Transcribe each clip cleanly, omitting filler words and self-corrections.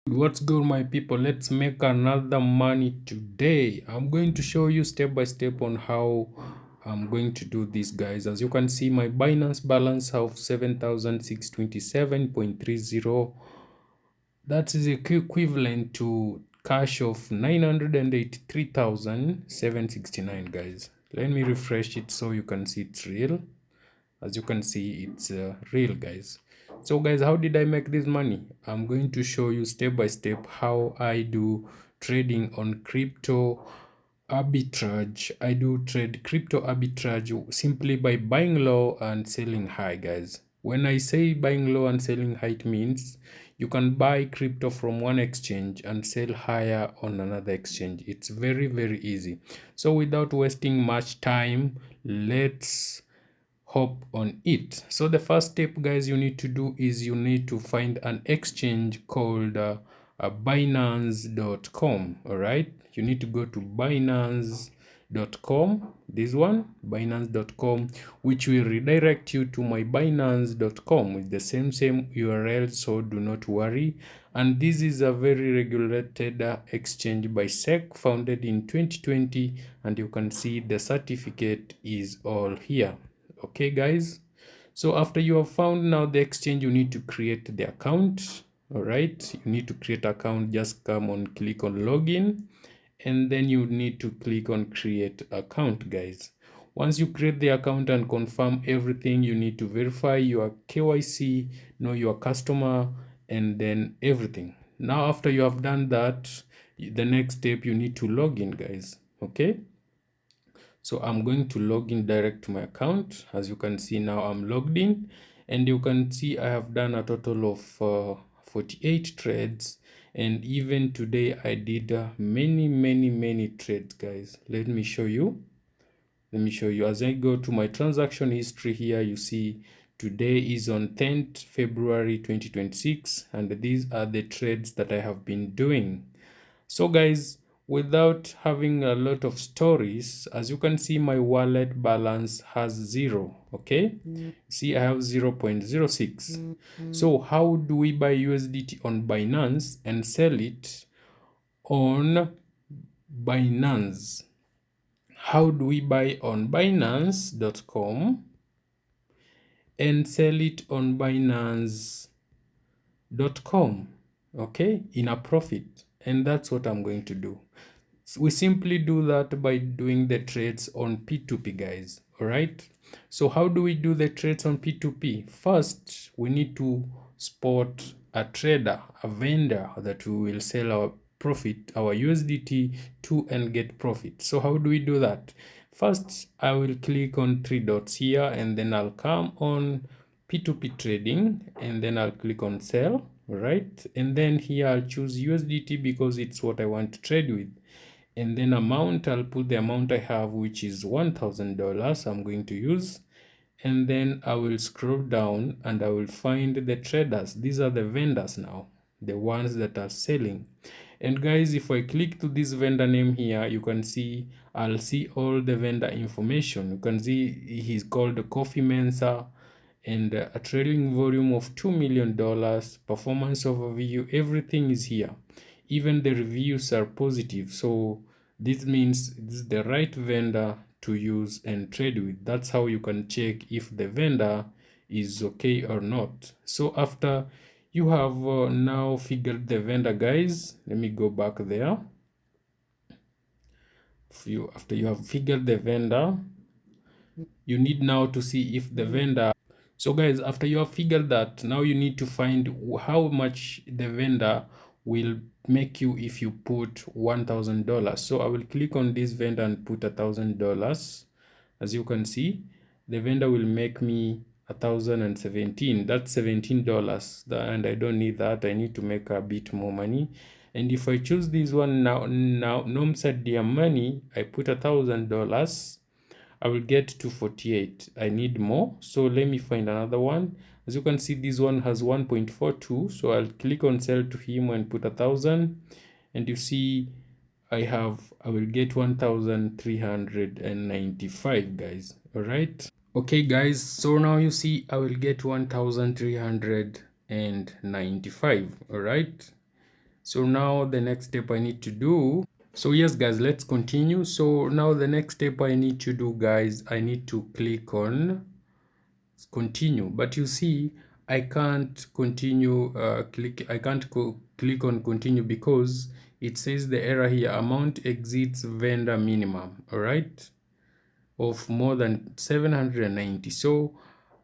What's good, my people? Let's make another money today. I'm going to show you step by step on how I'm going to do this, guys. As you can see, my Binance balance of 7,627.30. That is equivalent to cash of 983,769, guys. Let me refresh it so you can see it's real. As you can see, it's real, guys. So guys, how did I make this money? I'm going to show you step by step how I do trading on crypto arbitrage. I do trade crypto arbitrage simply by buying low and selling high, guys. When I say buying low and selling high, it means you can buy crypto from one exchange and sell higher on another exchange. It's very, very easy. So without wasting much time, let's hop on it. So the first step, guys, you need to do is you need to find an exchange called Binance.com. All right, you need to go to Binance.com, this one, Binance.com, which will redirect you to my Binance.com with the same URL, so do not worry. And this is a very regulated exchange by SEC, founded in 2020, and you can see the certificate is all here. Okay, guys, so after you have found now the exchange, you need to create the account. All right, you need to create account. Just come on, click on login, and then you need to click on create account, guys. Once you create the account and confirm everything, you need to verify your KYC, know your customer, and then everything. Now after you have done that, the next step, you need to log in, guys. Okay, so I'm going to log in direct to my account. As you can see, now I'm logged in, and you can see I have done a total of 48 trades. And even today I did many trades, guys. Let me show you. As I go to my transaction history here, you see today is on 10th February 2026, and these are the trades that I have been doing. So guys, without having a lot of stories, as you can see, my wallet balance has 0. Okay, see, I have 0.06. So how do we buy USDT on Binance and sell it on Binance? How do we buy on Binance.com and sell it on Binance.com? Okay, in a profit. And that's what I'm going to do. We simply do that by doing the trades on P2P, guys. All right, so how do we do the trades on P2P? First, we need to spot a trader, a vendor that we will sell our profit, our USDT to, and get profit. So how do we do that? First, I will click on 3 dots here, and then I'll come on P2P trading, and then I'll click on sell. Right, and then here I'll choose USDT because it's what I want to trade with. And then amount, I'll put the amount I have, which is $1,000 I'm going to use. And then I will scroll down and I will find the traders. These are the vendors now, the ones that are selling. And guys, if I click to this vendor name here, you can see I'll see all the vendor information. You can see he's called Coffee Mensa, and a trading volume of $2 million, performance overview, everything is here. Even the reviews are positive, so this means this is the right vendor to use and trade with. That's how you can check if the vendor is okay or not. So after you have now figured the vendor, guys, let me go back there. After you have figured the vendor, you need now to see if the vendor. So guys, after you have figured that, now you need to find how much the vendor will make you if you put $1,000. So I will click on this vendor and put $1,000. As you can see, the vendor will make me 1,017. That's $17, and I don't need that. I need to make a bit more money. And if I choose this one now Nomsat dear money, I put $1,000, I will get to 48. I need more, so let me find another one. As you can see, this one has 1.42, so I'll click on sell to him and put 1,000, and you see I will get 1,395, guys. All right, okay guys, so now you see I will get 1,395. All right, So now the next step I need to do, so yes guys, let's continue. So now the next step I need to do, guys, I need to click on continue, but you see I can't continue click on continue because it says the error here, amount exceeds vendor minimum, all right, of more than 790. So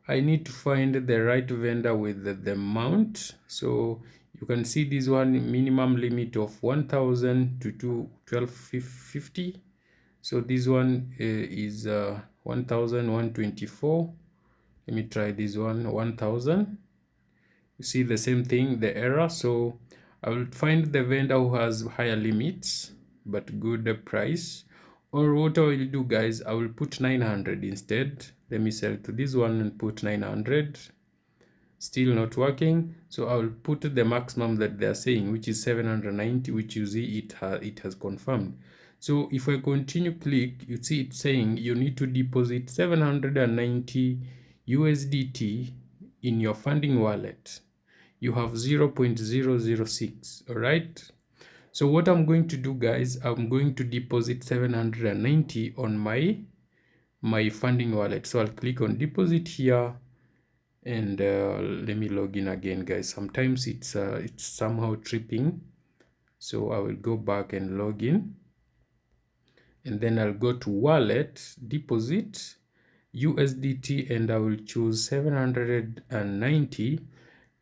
I need to find the right vendor with the amount. So you can see this one, minimum limit of 1000 to 1250. So this one is 1124. Let me try this one, 1000. You see the same thing, the error. So I will find the vendor who has higher limits but good price. Or what I will do, guys, I will put 900 instead. Let me sell to this one and put 900. Still not working, so I will put the maximum that they are saying, which is 790, which you see it has confirmed. So if I continue click, you see it's saying you need to deposit 790 USDT in your funding wallet. You have 0.006. all right. So what I'm going to do, guys, I'm going to deposit 790 on my funding wallet. So I'll click on deposit here, and let me log in again, guys. Sometimes it's somehow tripping, so I will go back and log in, and then I'll go to wallet, deposit USDT, and I will choose 790,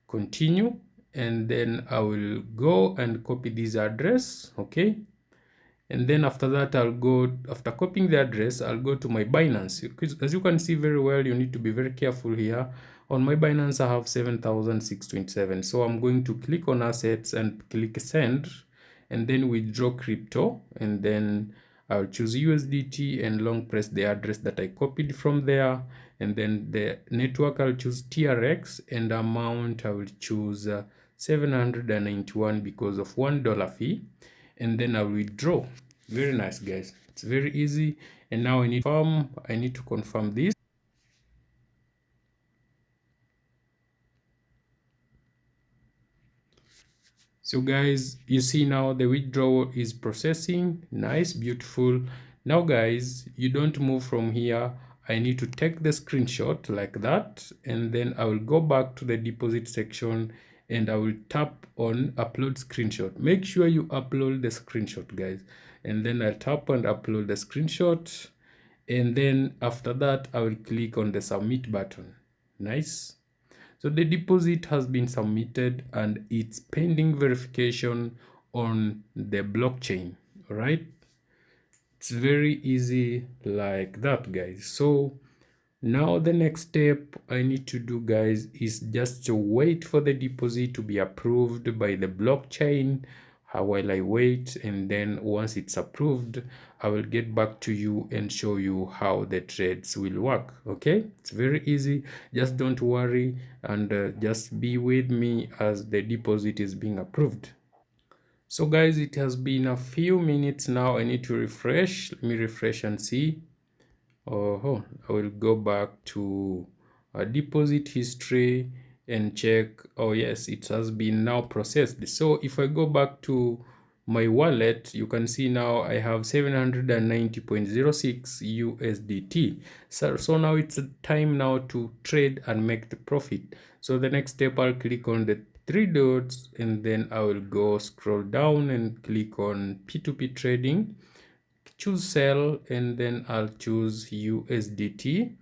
continue, and then I will go and copy this address, okay. And then after that, after copying the address, I'll go to my Binance. As you can see very well, you need to be very careful here. On my Binance, I have 7,627. So I'm going to click on assets and click send, and then withdraw crypto. And then I'll choose USDT and long press the address that I copied from there. And then the network, I'll choose TRX, and amount I will choose 791 because of $1 fee. And then I'll withdraw. Very nice, guys. It's very easy. And now I need to confirm this. So guys, you see now the withdrawal is processing. Nice, beautiful. Now guys, you don't move from here. I need to take the screenshot like that, and then I will go back to the deposit section and I will tap on upload screenshot. Make sure you upload the screenshot, guys. And then I tap and upload the screenshot. And then after that, I will click on the submit button. Nice. So the deposit has been submitted and it's pending verification on the blockchain. All right. It's very easy like that, guys. So now the next step I need to do, guys, is just to wait for the deposit to be approved by the blockchain. While I wait, and then once it's approved, I will get back to you and show you how the trades will work. Okay, it's very easy. Just don't worry, and just be with me as the deposit is being approved. So guys, it has been a few minutes now. I need to refresh. Let me refresh and see. Oh, I will go back to deposit history and check. Oh yes, it has been now processed. So if I go back to my wallet, you can see now I have 790.06 USDT. So now it's time now to trade and make the profit. So the next step, I'll click on the three dots, and then I will go scroll down and click on P2P trading, choose sell, and then I'll choose USDT.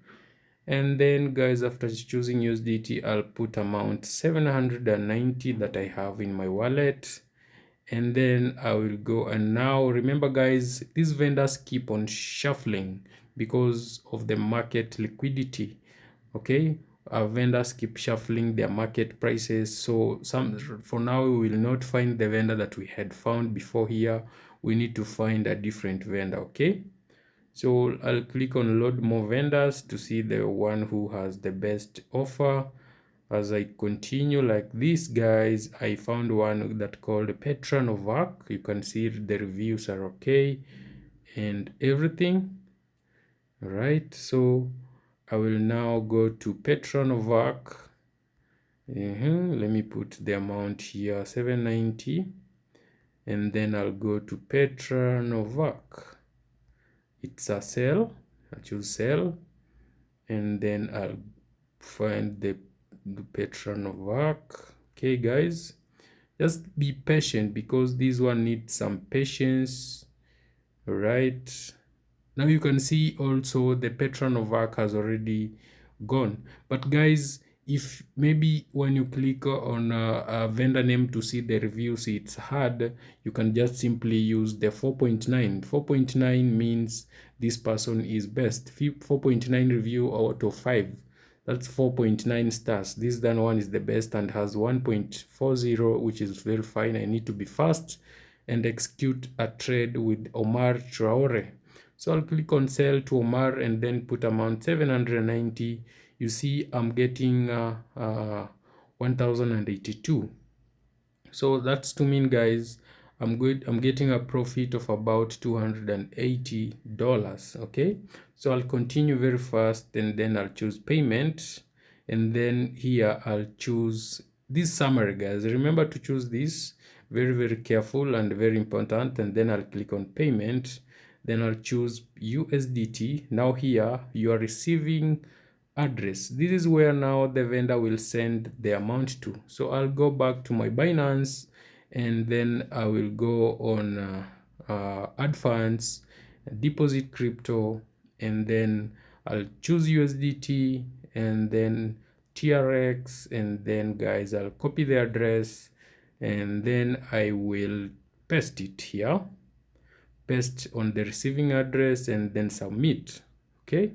And then guys, after choosing USDT, I'll put amount 790 that I have in my wallet, and then I will go. And now remember guys, these vendors keep on shuffling because of the market liquidity. Okay, our vendors keep shuffling their market prices. So for now we will not find the vendor that we had found before here. We need to find a different vendor. Okay, so I'll click on load more vendors to see the one who has the best offer. As I continue like this, guys, I found one that called Petra Novak. You can see the reviews are okay and everything. All right, so I will now go to Petra Novak. Let me put the amount here, 790. and then I'll go to Petra Novak. It's a sell. I'll choose sell, and then I'll find the Petra Novak. Okay, guys, just be patient because this one needs some patience. All right. Now you can see also the Petra Novak has already gone. But guys, if maybe when you click on a vendor name to see the reviews, it's hard, you can just simply use the 4.9. 4.9 means this person is best. 4.9 review out of 5. That's 4.9 stars. This one is the best and has 1.40, which is very fine. I need to be fast and execute a trade with Omar Traore. So I'll click on sell to Omar and then put amount 790. You see I'm getting 1082. So that's to mean, guys, I'm getting a profit of about $280. Okay, so I'll continue very fast and then I'll choose payment, and then here I'll choose this summary, guys. Remember to choose this, very careful and very important. And then I'll click on payment, then I'll choose USDT. Now here you are receiving address. This is where now the vendor will send the amount to. So I'll go back to my Binance, and then I will go on add funds, deposit crypto, and then I'll choose USDT and then TRX, and then guys I'll copy the address and then I will paste it here, paste on the receiving address, and then submit. Okay,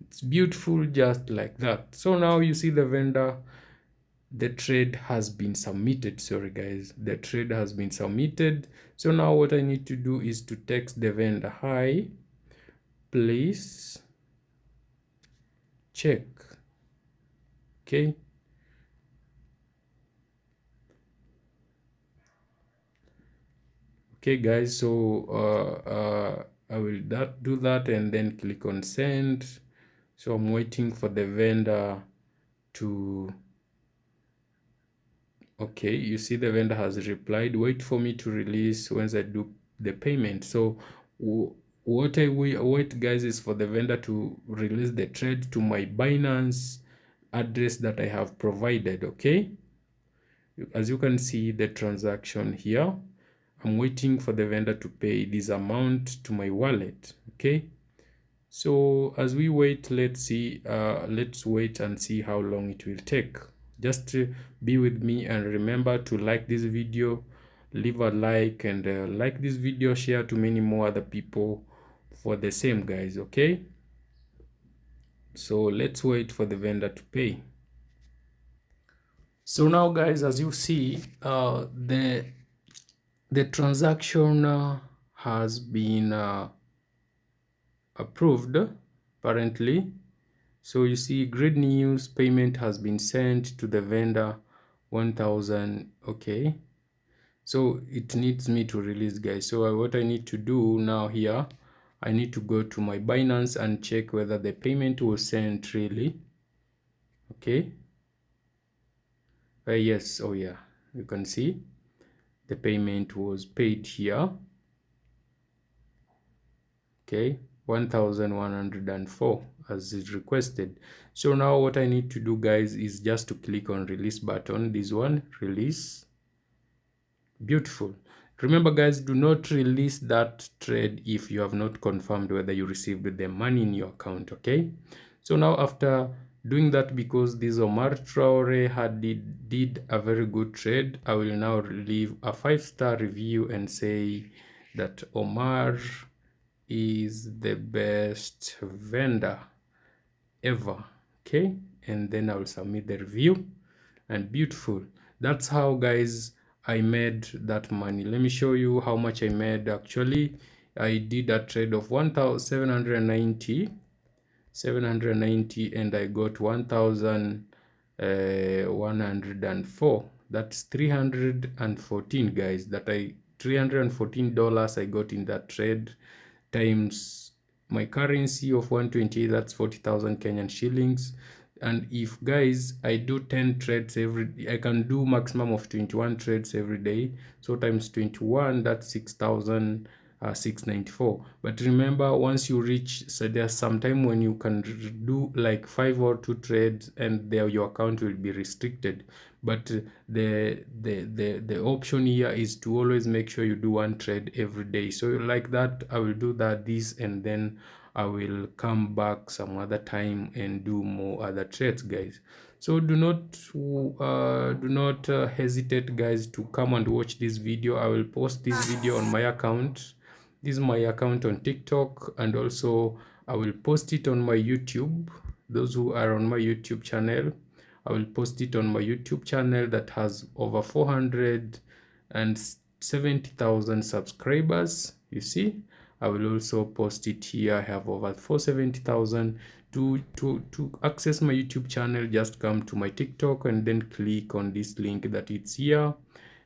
it's beautiful, just like that. So now you see the vendor, the trade has been submitted. Sorry guys, the trade has been submitted. So now what I need to do is to text the vendor, hi, please check. Okay, okay guys, so I will do that and then click on send. So I'm waiting for the vendor to, okay, you see the vendor has replied, wait for me to release once I do the payment. So what I wait, guys, is for the vendor to release the trade to my Binance address that I have provided. Okay, as you can see the transaction here, I'm waiting for the vendor to pay this amount to my wallet. Okay, so as we wait, let's wait and see how long it will take. Just be with me and remember to like this video, leave a like, and like this video, share to many more other people for the same, guys. Okay, so let's wait for the vendor to pay. So now guys, as you see, the transaction has been approved apparently. So you see, great news, payment has been sent to the vendor, 1000. Okay, so it needs me to release, guys. So what I need to do now here, I need to go to my Binance and check whether the payment was sent really. Okay, yes, oh yeah, you can see the payment was paid here. Okay, 1104 as is requested. So now what I need to do, guys, is just to click on release button, this one, release. Beautiful. Remember guys, do not release that trade if you have not confirmed whether you received the money in your account. Okay, so now after doing that, because this Omar Traore did a very good trade, I will now leave a 5-star review and say that Omar is the best vendor ever. Okay, and then I will submit the review, and beautiful, that's how, guys, I made that money. Let me show you how much I made. Actually, I did a trade of 1790 and I got 1104. That's 314, guys. That $314 I got in that trade, times my currency of 128, that's 40,000 Kenyan shillings. And if guys, I do 10 trades I can do maximum of 21 trades every day. So times 21, that's 6,694. But remember, once you reach, so there's some time when you can do like 5 or 2 trades, and there your account will be restricted. But the option here is to always make sure you do 1 trade every day. So like that, I will do that, this, and then I will come back some other time and do more other trades, guys. So do not hesitate, guys, to come and watch this video. I will post this video on my account. This is my account on TikTok, and also I will post it on my YouTube. Those who are on my YouTube channel, I will post it on my YouTube channel that has over 470,000 subscribers. You see, I will also post it here. I have over 470,000. To access my YouTube channel, just come to my TikTok and then click on this link that it's here.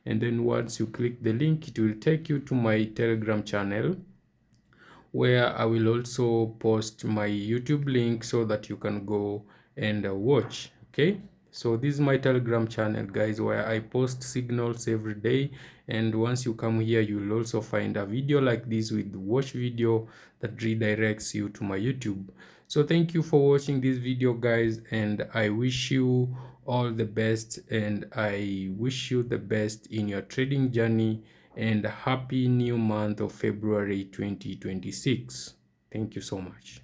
And then once you click the link, it will take you to my Telegram channel, where I will also post my YouTube link so that you can go and watch. Okay, so this is my Telegram channel, guys, where I post signals every day. And once you come here, you will also find a video like this with the watch video that redirects you to my YouTube. So thank you for watching this video, guys, and I wish you all the best, and I wish you the best in your trading journey, and happy new month of February 2026. Thank you so much.